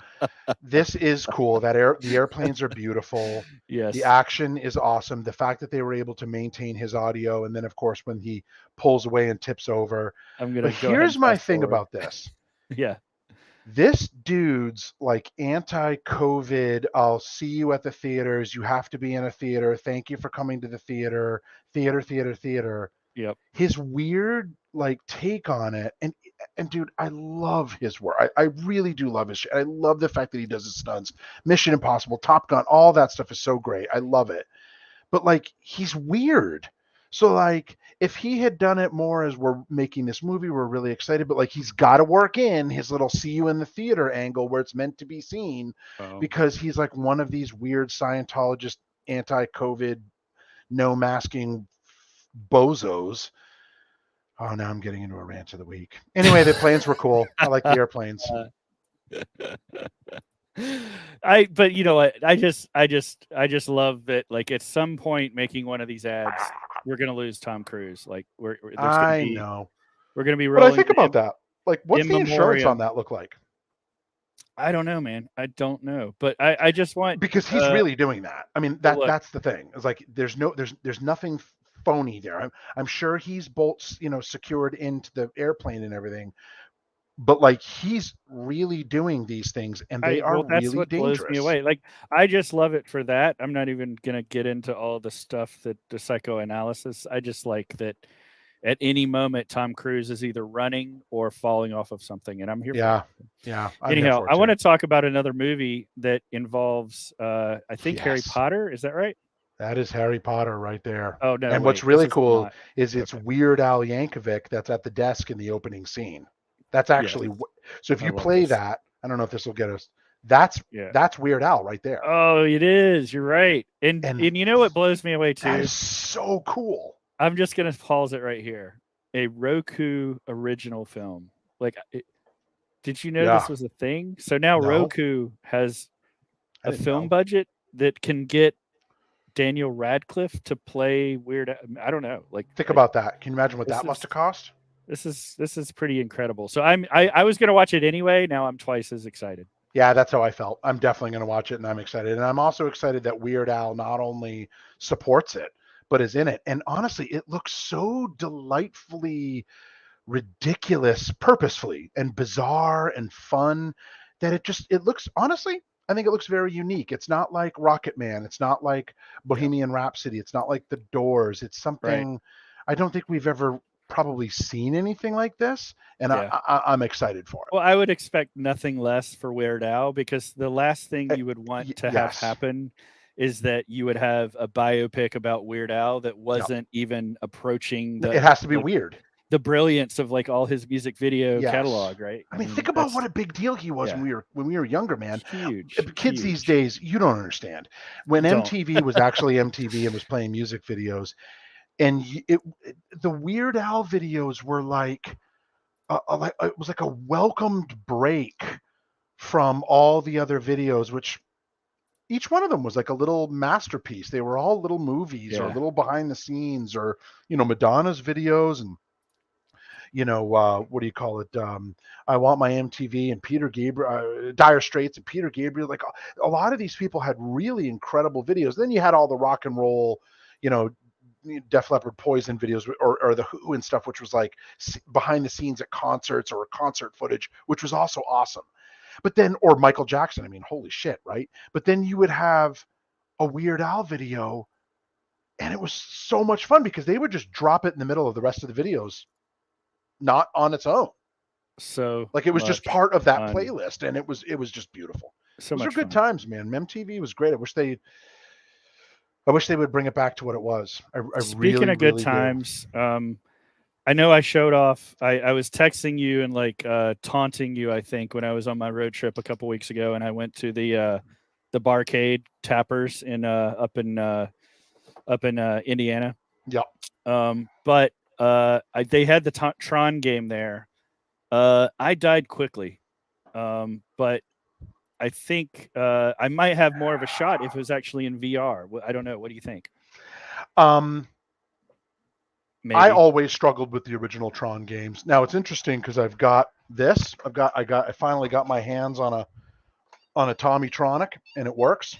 Speaker 1: this is cool. The airplanes are beautiful.
Speaker 2: Yes.
Speaker 1: The action is awesome. The fact that they were able to maintain his audio, and then of course when he pulls away and tips over.
Speaker 2: I'm gonna
Speaker 1: But
Speaker 2: go ahead
Speaker 1: here's
Speaker 2: and
Speaker 1: my
Speaker 2: fast
Speaker 1: thing
Speaker 2: forward.
Speaker 1: about this.
Speaker 2: Yeah.
Speaker 1: This dude's like anti-COVID. I'll see you at the theaters. You have to be in a theater. Thank you for coming to the theater. Theater.
Speaker 2: Yep.
Speaker 1: His weird like take on it, and dude, I love his work. I really do love his shit. I love the fact that he does his stunts. Mission Impossible, Top Gun, all that stuff is so great. I love it. But like, he's weird. So like, if he had done it more as we're making this movie, we're really excited, but like, he's got to work in his little see you in the theater angle where it's meant to be seen, because he's like one of these weird Scientologist anti-COVID no masking bozos. Oh, now I'm getting into a rant of the week. Anyway, the planes were cool. I like the airplanes.
Speaker 2: But you know what? I just love that. Like at some point, making one of these ads, we're gonna lose Tom Cruise. Like
Speaker 1: I know.
Speaker 2: We're gonna be
Speaker 1: But
Speaker 2: rolling.
Speaker 1: I think about that. Like, what's
Speaker 2: in
Speaker 1: the insurance
Speaker 2: memoriam.
Speaker 1: on that look like?
Speaker 2: I don't know, man. I don't know. But I just want
Speaker 1: Because he's really doing that. I mean,
Speaker 2: look.
Speaker 1: that's the thing. It's like there's nothing phony there. I'm sure he's bolts, secured into the airplane and everything. But like, he's really doing these things, and they are
Speaker 2: that's
Speaker 1: really
Speaker 2: what
Speaker 1: dangerous.
Speaker 2: blows me away. Like I just love it for that. I'm not even gonna get into all the stuff that the psychoanalysis. I just like that at any moment Tom Cruise is either running or falling off of something, and I'm here for it.
Speaker 1: Yeah.
Speaker 2: Anyhow, I want to talk about another movie that involves I think
Speaker 1: Yes.
Speaker 2: Harry Potter. Is that right?
Speaker 1: That is Harry Potter right there.
Speaker 2: Oh no!
Speaker 1: And
Speaker 2: Wait,
Speaker 1: what's really
Speaker 2: this is
Speaker 1: cool
Speaker 2: not.
Speaker 1: is it's
Speaker 2: Okay.
Speaker 1: Weird Al Yankovic that's at the desk in the opening scene. That's
Speaker 2: Yes,
Speaker 1: actually so if
Speaker 2: I
Speaker 1: you
Speaker 2: love
Speaker 1: play
Speaker 2: this.
Speaker 1: that, I don't know if this will get us. That's
Speaker 2: Yeah.
Speaker 1: that's Weird Al right there.
Speaker 2: Oh, it is. You're right. And
Speaker 1: And
Speaker 2: you know what blows me away
Speaker 1: that
Speaker 2: too?
Speaker 1: is so cool.
Speaker 2: I'm just gonna pause it right here. A Roku original film. Like, did you know
Speaker 1: Yeah.
Speaker 2: this was a thing? So now
Speaker 1: No,
Speaker 2: Roku has
Speaker 1: I
Speaker 2: a
Speaker 1: didn't
Speaker 2: film
Speaker 1: know.
Speaker 2: budget that can get Daniel Radcliffe to play Weird. I don't know.
Speaker 1: Think about that. Can you imagine what
Speaker 2: This
Speaker 1: that
Speaker 2: is
Speaker 1: must have cost?
Speaker 2: this is pretty incredible. So I was gonna watch it anyway. Now I'm twice as excited.
Speaker 1: Yeah, that's how I felt. I'm definitely going to watch it and I'm excited. And I'm also excited that Weird Al not only supports it, but is in it. And honestly, it looks so delightfully ridiculous purposefully and bizarre and fun that it looks honestly, I think it looks very unique. It's not like Rocket Man, it's not like
Speaker 2: Yeah.
Speaker 1: Bohemian Rhapsody, it's not like The Doors. It's
Speaker 2: Right.
Speaker 1: something I don't think we've ever probably seen anything like this, and
Speaker 2: Yeah.
Speaker 1: I'm excited for it.
Speaker 2: Well, I would expect nothing less for Weird Al because the last thing
Speaker 1: Uh,
Speaker 2: you would want to have
Speaker 1: yes.
Speaker 2: happen is that you would have a biopic about Weird Al that
Speaker 1: Yep.
Speaker 2: wasn't even approaching
Speaker 1: It has to be
Speaker 2: like
Speaker 1: weird.
Speaker 2: the brilliance of like all his music video
Speaker 1: Yes.
Speaker 2: catalog, right?
Speaker 1: I mean, think about what a big deal he was
Speaker 2: yeah,
Speaker 1: when we were younger, man.
Speaker 2: huge,
Speaker 1: Kids these
Speaker 2: huge.
Speaker 1: days, you don't understand. When
Speaker 2: Don't.
Speaker 1: MTV was actually MTV and was playing music videos, and the Weird Al videos were like, it was like a welcomed break from all the other videos, which each one of them was like a little masterpiece. They were all little movies or
Speaker 2: Yeah.
Speaker 1: little behind the scenes or Madonna's videos and what do you call it? I Want My MTV and Peter Gabriel, Dire Straits and Peter Gabriel. Like a lot of these people had really incredible videos. Then you had all the rock and roll, you know, Def Leppard Poison videos or the Who and stuff, which was like behind the scenes at concerts or concert footage, which was also awesome. But then, or Michael Jackson, I mean, holy shit, right? But then you would have a Weird Al video, and it was so much fun because they would just drop it in the middle of the rest of the videos, not on its own.
Speaker 2: So
Speaker 1: Like it was just
Speaker 2: much
Speaker 1: part of that
Speaker 2: fun.
Speaker 1: playlist, and it was just beautiful.
Speaker 2: So
Speaker 1: Those are
Speaker 2: much
Speaker 1: good
Speaker 2: fun.
Speaker 1: times, man. MTV was great. I wish they would bring it back to what it was. I
Speaker 2: Speaking
Speaker 1: really,
Speaker 2: of good
Speaker 1: really do.
Speaker 2: times, I know I showed off. I was texting you and like taunting you, I think, when I was on my road trip a couple weeks ago, and I went to the Barcade Tappers in up in Indiana.
Speaker 1: Yeah.
Speaker 2: But they had the Tron game there. I died quickly, but I think I might have more of a shot if it was actually in VR. I don't know. What do you think? Maybe.
Speaker 1: I always struggled with the original Tron games. Now it's interesting because I've got this. I finally got my hands on a Tommytronic, and it works.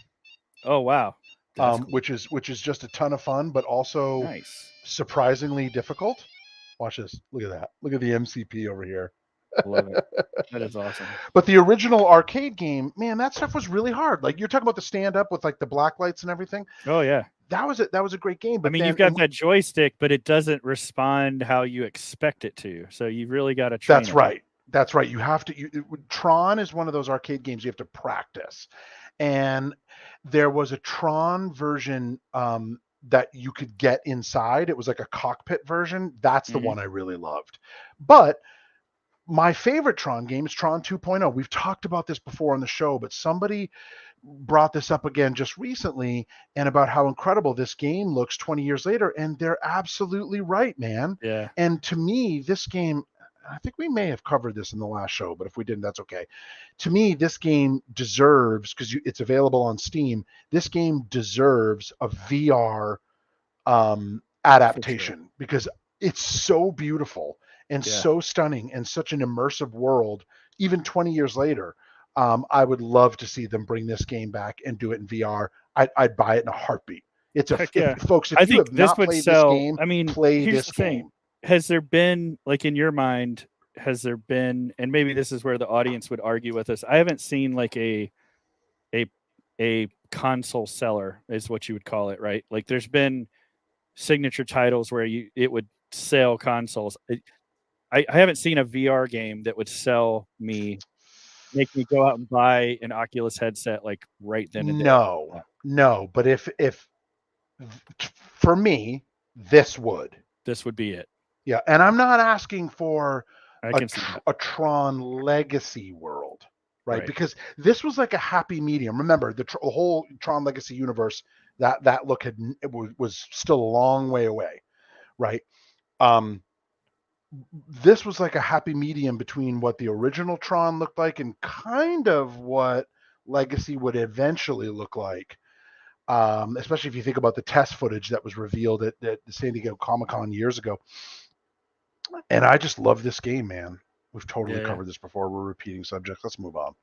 Speaker 2: Oh wow. Cool.
Speaker 1: Which is just a ton of fun, but also
Speaker 2: nice.
Speaker 1: Surprisingly difficult. Watch this. Look at that. Look at the MCP over here.
Speaker 2: Love it. That is awesome.
Speaker 1: But the original arcade game, man, that stuff was really hard. Like you're talking about the stand up with like the black lights and everything.
Speaker 2: Oh yeah.
Speaker 1: That was a great game. But
Speaker 2: I mean, you've got that joystick, but it doesn't respond how you expect it to. So you really got to train.
Speaker 1: That's right. That's right. You have to. Tron is one of those arcade games you have to practice. And there was a Tron version that you could get inside. It was like a cockpit version. That's the one I really loved. But my favorite Tron game is Tron 2.0. We've talked about this before on the show, but somebody brought this up again just recently and about how incredible this game looks 20 years later. And they're absolutely right, man.
Speaker 2: Yeah.
Speaker 1: And to me, this game, I think we may have covered this in the last show, but if we didn't, that's okay. To me, this game deserves, because it's available on Steam, this game deserves a VR adaptation because it's so beautiful and so stunning and such an immersive world, even 20 years later. I would love to see them bring this game back and do it in VR. I'd buy it in a heartbeat. It's folks, if you have not played this game,
Speaker 2: I mean,
Speaker 1: play this game.
Speaker 2: Has there been, like in your mind, and maybe this is where the audience would argue with us, I haven't seen like a console seller is what you would call it, right? Like there's been signature titles where it would sell consoles. I haven't seen a VR game that would make me go out and buy an Oculus headset like right then and there.
Speaker 1: No, but if for me, this would.
Speaker 2: This would be it.
Speaker 1: Yeah, and I'm not asking for
Speaker 2: I can see that.
Speaker 1: a Tron Legacy world, right?
Speaker 2: Right.
Speaker 1: Because this was like a happy medium. Remember, the whole Tron Legacy universe, that look was still a long way away, right? Um, this was like a happy medium between what the original Tron looked like and kind of what Legacy would eventually look like. Especially if you think about the test footage that was revealed at the San Diego Comic-Con years ago. And I just love this game, man. We've totally
Speaker 2: Yeah.
Speaker 1: covered this before. We're repeating subjects. Let's move on.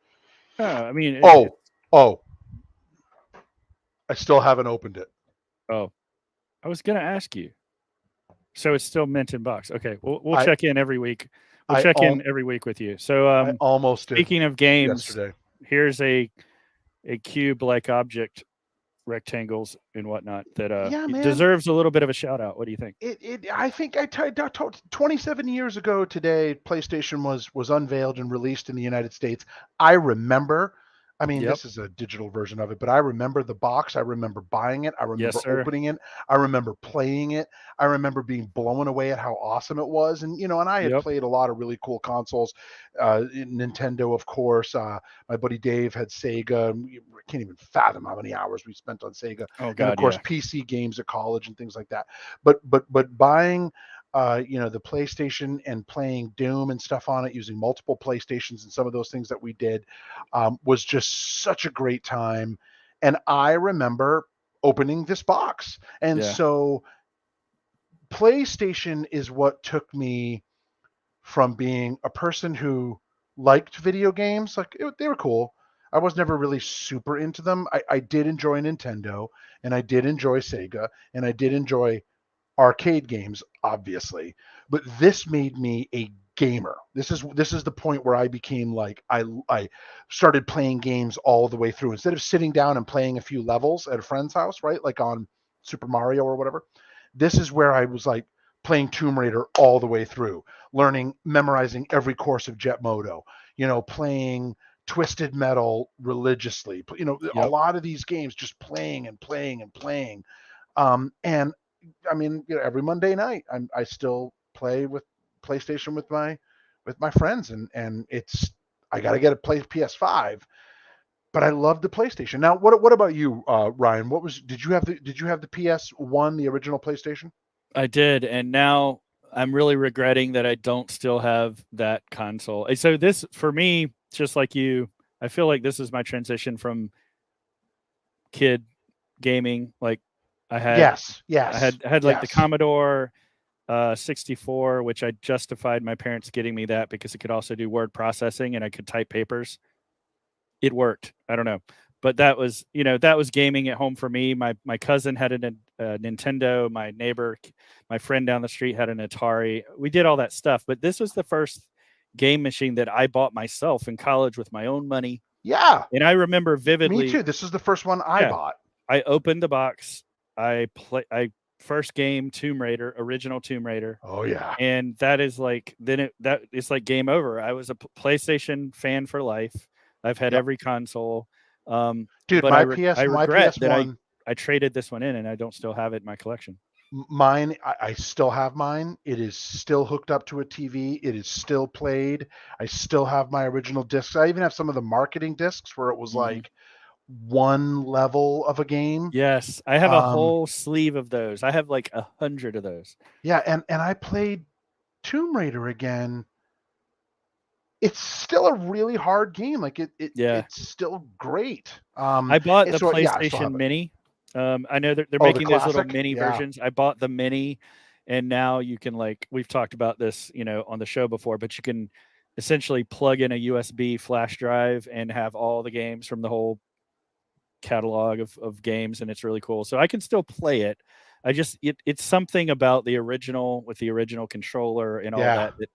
Speaker 2: I mean,
Speaker 1: Oh, I still haven't opened it.
Speaker 2: oh, I was gonna ask you. So it's still mint in box. Okay, we'll
Speaker 1: I
Speaker 2: check in every week. We'll
Speaker 1: I
Speaker 2: check
Speaker 1: al-
Speaker 2: in every week with you. So
Speaker 1: I almost did
Speaker 2: speaking of games,
Speaker 1: yesterday.
Speaker 2: here's a cube-like object, rectangles and whatnot that
Speaker 1: Yeah, man.
Speaker 2: deserves a little bit of a shout out. What do you think?
Speaker 1: I think 27 years ago today, PlayStation was unveiled and released in the United States. I remember. I mean,
Speaker 2: Yep.
Speaker 1: this is a digital version of it, but I remember the box. I remember buying it. I remember
Speaker 2: Yes, sir.
Speaker 1: opening it. I remember playing it. I remember being blown away at how awesome it was. And and I had
Speaker 2: Yep.
Speaker 1: played a lot of really cool consoles. Nintendo, of course. My buddy Dave had Sega. I can't even fathom how many hours we spent on Sega.
Speaker 2: Oh
Speaker 1: And of
Speaker 2: God,
Speaker 1: course,
Speaker 2: yeah.
Speaker 1: PC games at college and things like that. But buying the PlayStation and playing Doom and stuff on it using multiple PlayStations and some of those things that we did was just such a great time. And I remember opening this box. And
Speaker 2: Yeah.
Speaker 1: so PlayStation is what took me from being a person who liked video games. They were cool. I was never really super into them. I did enjoy Nintendo and I did enjoy Sega and I did enjoy arcade games, obviously, but this made me a gamer. This is the point where I became like I started playing games all the way through instead of sitting down and playing a few levels at a friend's house, right? Like on Super Mario or whatever. This is where I was like playing Tomb Raider all the way through, memorizing every course of Jet Moto, playing Twisted Metal religiously, a
Speaker 2: Yep.
Speaker 1: lot of these games just playing and playing and playing. And I mean, every Monday night I still play with PlayStation with my friends, and it's I got to get a PS5, but I love the PlayStation. Now, what about you, Ryan? Did you have the PS1, the original PlayStation?
Speaker 2: I did, and now I'm really regretting that I don't still have that console. And so this, for me, just like you, I feel like this is my transition from kid gaming. Like I had,
Speaker 1: Yes, yes,
Speaker 2: I had like the
Speaker 1: yes.
Speaker 2: Commodore 64, which I justified my parents getting me that because it could also do word processing and I could type papers. It worked. I don't know, but that was that was gaming at home for me. My cousin had a Nintendo. My neighbor, my friend down the street had an Atari. We did all that stuff, but this was the first game machine that I bought myself in college with my own money.
Speaker 1: Yeah,
Speaker 2: And I remember vividly.
Speaker 1: me too. This is the first one I bought.
Speaker 2: I opened the box. I first game Tomb Raider, original Tomb Raider.
Speaker 1: Oh yeah.
Speaker 2: And that is like that it's like game over. I was a PlayStation fan for life. I've had
Speaker 1: Yep.
Speaker 2: every console.
Speaker 1: Dude,
Speaker 2: But
Speaker 1: my
Speaker 2: I
Speaker 1: my
Speaker 2: regret that
Speaker 1: PS1.
Speaker 2: I traded this one in and I don't still have it in my collection.
Speaker 1: Mine, I still have mine. It is still hooked up to a TV. It is still played. I still have my original discs. I even have some of the marketing discs where it was
Speaker 2: Mhm.
Speaker 1: like one level of a game.
Speaker 2: Yes, I have a
Speaker 1: Um,
Speaker 2: whole sleeve of those. I have like 100 of those.
Speaker 1: yeah, and I played Tomb Raider again. It's still a really hard game. Like
Speaker 2: Yeah.
Speaker 1: it's still great.
Speaker 2: I bought the
Speaker 1: So yeah, I still
Speaker 2: PlayStation
Speaker 1: have it.
Speaker 2: Mini. I know they're
Speaker 1: Oh, the
Speaker 2: making those little
Speaker 1: classic.
Speaker 2: mini
Speaker 1: Yeah,
Speaker 2: versions. I bought the mini, and now you can we've talked about this, on the show before, but you can essentially plug in a USB flash drive and have all the games from the whole catalog of games, and it's really cool. So I can still play it. I just it's something about the original with the original controller and all
Speaker 1: yeah,
Speaker 2: that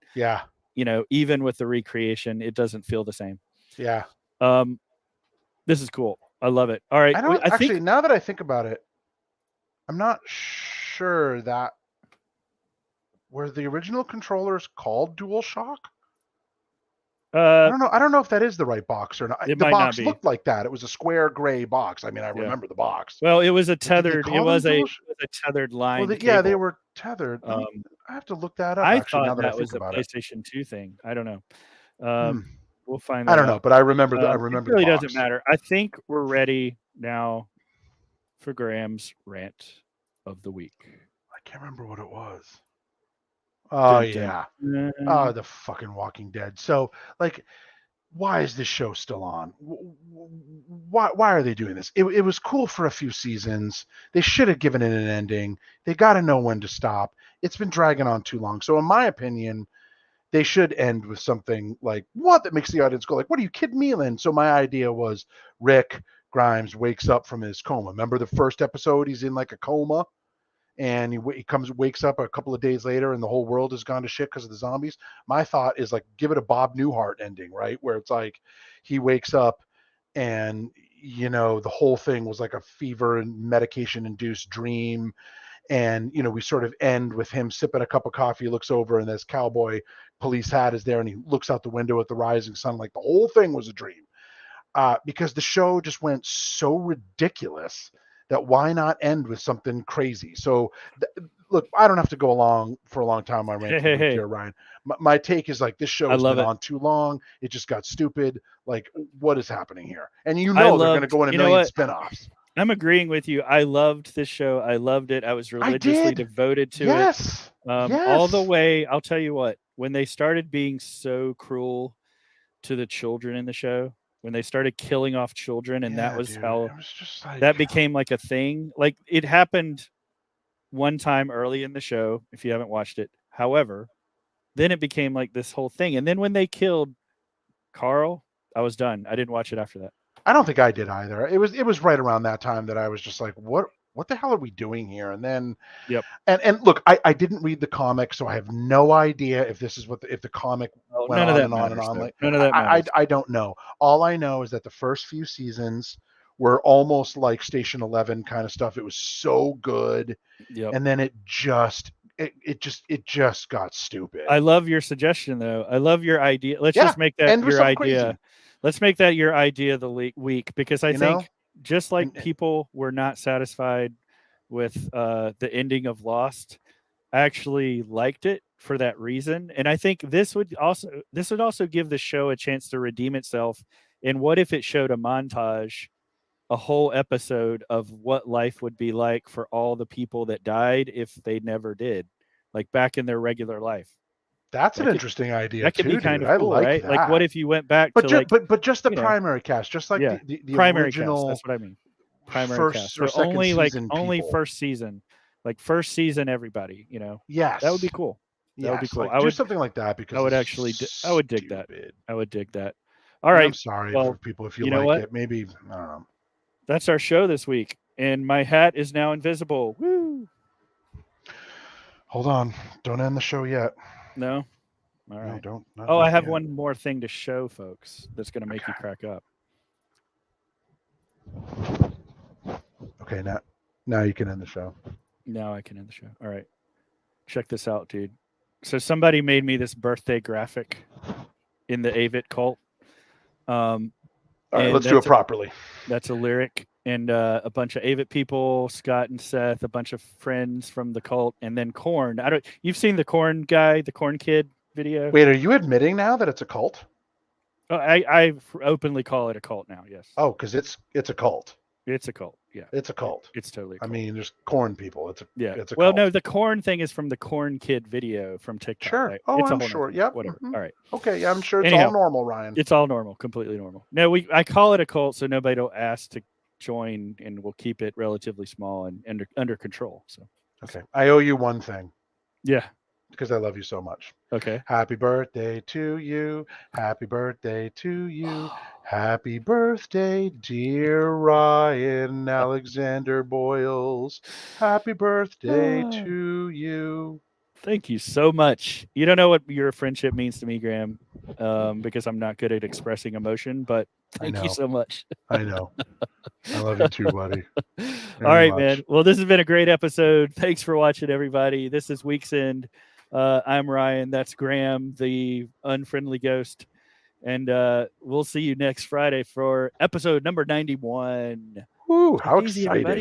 Speaker 1: yeah,
Speaker 2: even with the recreation, it doesn't feel the same.
Speaker 1: yeah.
Speaker 2: Um, this is cool. I love it. All right,
Speaker 1: I don't
Speaker 2: I
Speaker 1: actually.
Speaker 2: think
Speaker 1: Now that I think about it, I'm not sure that were the original controllers called DualShock? I don't know if that is the right box or not.
Speaker 2: It
Speaker 1: The
Speaker 2: might not
Speaker 1: box
Speaker 2: be.
Speaker 1: looked like that. It was a square gray box. I mean, I
Speaker 2: Yeah.
Speaker 1: remember the box.
Speaker 2: Well, it was a
Speaker 1: But did they
Speaker 2: tethered. It
Speaker 1: call them
Speaker 2: was a
Speaker 1: dual?
Speaker 2: tethered
Speaker 1: Well,
Speaker 2: line
Speaker 1: yeah, they
Speaker 2: cable.
Speaker 1: were tethered. I have to look that up
Speaker 2: I
Speaker 1: actually. Now
Speaker 2: thought
Speaker 1: that I
Speaker 2: that
Speaker 1: think
Speaker 2: was a
Speaker 1: about it,
Speaker 2: PlayStation 2 thing. I don't know.
Speaker 1: Hmm.
Speaker 2: We'll find
Speaker 1: I
Speaker 2: that
Speaker 1: don't know,
Speaker 2: out.
Speaker 1: but I remember
Speaker 2: It
Speaker 1: the
Speaker 2: really doesn't
Speaker 1: box.
Speaker 2: matter. I think we're ready now for Graham's rant of the week.
Speaker 1: I can't remember what it was. Oh yeah. Oh,
Speaker 2: Dun.
Speaker 1: the fucking Walking Dead. So, like, why is this show still on? Why are they doing this? It was cool for a few seasons. They should have given it an ending. They got to know when to stop. It's been dragging on too long. So, in my opinion, they should end with something like what that makes the audience go like, "What are you kidding me?" And so my idea was Rick Grimes wakes up from his coma. Remember the first episode? He's in like a coma, and he wakes up a couple of days later, and the whole world has gone to shit because of the zombies. My thought is like give it a Bob Newhart ending, right? Where it's like he wakes up, and the whole thing was like a fever and medication induced dream, and we sort of end with him sipping a cup of coffee, looks over, and this cowboy police hat is there, and he looks out the window at the rising sun, like the whole thing was a dream. Because the show just went so ridiculous that why not end with something crazy? So look, I don't have to go along for a long time on rant of the week here, Ryan. My take is like this show has been on too long. It just got stupid. Like, what is happening here? And they're going to go in a million spinoffs.
Speaker 2: I'm agreeing with you. I loved this show. I loved it. I was religiously devoted to it. All the way. I'll tell you what, when they started being so cruel to the children in the show, when they started killing off children, and that was how
Speaker 1: it was just like,
Speaker 2: that became like a thing. Like it happened one time early in the show, if you haven't watched it. However, then it became like this whole thing. And then when they killed Carl, I was done. I didn't watch it after that.
Speaker 1: I don't think I did either. It was right around that time that I was just like, what the hell are we doing here? And then, and look, I didn't read the comic, so I have no idea if this is if the comic went on and on and on. Like,
Speaker 2: none of that matters.
Speaker 1: I don't know. All I know is that the first few seasons were almost like Station 11 kind of stuff. It was so good, and then it just got stupid.
Speaker 2: I love your suggestion, though. I love your idea. Let's just make that your idea. Crazy. Let's make that your idea of the week, because I think just like people were not satisfied with the ending of Lost, I actually liked it for that reason. And I think this would also give the show a chance to redeem itself. And what if it showed a montage, a whole episode of what life would be like for all the people that died if they never did, like back in their regular life?
Speaker 1: That's an interesting idea.
Speaker 2: That could be kind of cool,
Speaker 1: I like
Speaker 2: right?
Speaker 1: that.
Speaker 2: Like, what if you went back
Speaker 1: but
Speaker 2: to
Speaker 1: but just the primary cast, just like the
Speaker 2: primary
Speaker 1: original
Speaker 2: cast. That's what I mean. Primary cast. So only first season, like first season, everybody.
Speaker 1: Yes,
Speaker 2: that would be cool. That would be cool.
Speaker 1: Like, do something like that, because
Speaker 2: I would actually. I would dig that. I would dig that. All right.
Speaker 1: I'm sorry for people if you
Speaker 2: like
Speaker 1: what? It. Maybe I don't know.
Speaker 2: That's our show this week, and my hat is now invisible. Woo!
Speaker 1: Hold on, don't end the show yet.
Speaker 2: No. All right.
Speaker 1: No, don't.
Speaker 2: I have one more thing to show folks that's going to make you crack up.
Speaker 1: Okay, now you can end the show.
Speaker 2: Now I can end the show. All right. Check this out, dude. So somebody made me this birthday graphic in the Avit cult.
Speaker 1: All right, let's do it properly.
Speaker 2: That's a lyric, and a bunch of Avit people, Scott and Seth, a bunch of friends from the cult, and then Korn. You've seen the Korn guy, the Korn kid video?
Speaker 1: Wait, are you admitting now that it's a cult?
Speaker 2: Oh, I openly call it a cult now. Yes.
Speaker 1: Oh, because it's a cult.
Speaker 2: It's a cult. Yeah.
Speaker 1: It's a cult.
Speaker 2: It's totally a cult.
Speaker 1: I mean, there's Korn people. It's a
Speaker 2: well,
Speaker 1: cult.
Speaker 2: no, the Korn thing is from the Korn kid video from TikTok.
Speaker 1: Sure.
Speaker 2: Right?
Speaker 1: Oh,
Speaker 2: it's
Speaker 1: I'm sure. Yep.
Speaker 2: Whatever.
Speaker 1: Mm-hmm.
Speaker 2: All right.
Speaker 1: Okay. Yeah, I'm sure it's all normal, Ryan.
Speaker 2: It's all normal. Completely normal. No, I call it a cult so nobody will ask to join, and we'll keep it relatively small and under control. So.
Speaker 1: Okay. I owe you one thing.
Speaker 2: Yeah.
Speaker 1: Because I love you so much.
Speaker 2: Okay.
Speaker 1: Happy birthday to you. Happy birthday to you. Happy birthday, dear Ryan Alexander Boyles. Happy birthday to you.
Speaker 2: Thank you so much. You don't know what your friendship means to me, Graeme, because I'm not good at expressing emotion, but thank you so much.
Speaker 1: I know. I love you too, buddy.
Speaker 2: All right, man. Well, this has been a great episode. Thanks for watching, everybody. This is Week's End. I'm Ryan. That's Graeme, the unfriendly ghost. And we'll see you next Friday for episode number 91.
Speaker 1: Woo,
Speaker 2: Take
Speaker 1: how
Speaker 2: it easy,
Speaker 1: exciting.
Speaker 2: everybody.